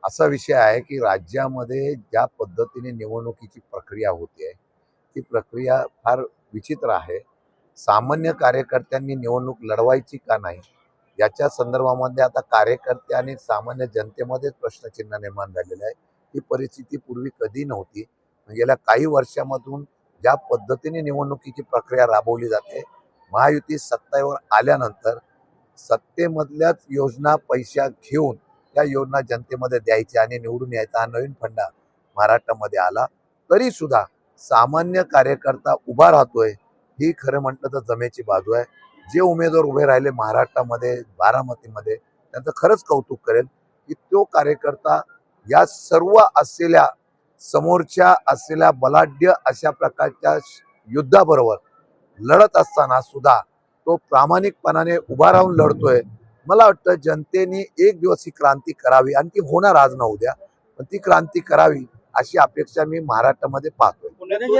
असा विषय आहे की राज्यामध्ये ज्या पद्धतीने निवडणुकीची प्रक्रिया होते ती प्रक्रिया फार विचित्र आहे। सामान्य कार्यकर्त्यांनी निवडणूक लढवायची का नाही याच्या संदर्भामध्ये आता कार्यकर्ते आणि सामान्य जनतेमध्येच प्रश्नचिन्ह निर्माण झालेलं आहे। ही परिस्थिती पूर्वी कधी नव्हती। गेल्या काही वर्षांमधून ज्या पद्धतीने निवडणुकीची प्रक्रिया राबवली जाते, महायुती सत्तेवर आल्यानंतर सत्तेमधल्याच योजना पैसा घेऊन त्या योजना जनतेमध्ये द्यायच्या आणि निवडून यायचा हा नवीन फंडा महाराष्ट्रामध्ये आला। तरी सुद्धा सामान्य कार्यकर्ता उभा राहतोय ही खरं म्हटलं तर जमेची बाजू आहे। जे उमेदवार उभे राहिले महाराष्ट्रामध्ये बारामतीमध्ये त्यांचं खरंच कौतुक करेल की तो कार्यकर्ता या सर्व असलेल्या समोरच्या असलेल्या बलाढ्य अशा प्रकारच्या युद्धाबरोबर लढत असताना सुद्धा तो प्रामाणिकपणाने उभा राहून लढतोय। मला वाटतं जनतेने एक दिवस ही क्रांती करावी आणि ती होणार आज न उद्या, पण ती क्रांती करावी अशी अपेक्षा मी महाराष्ट्रामध्ये पाहतोय।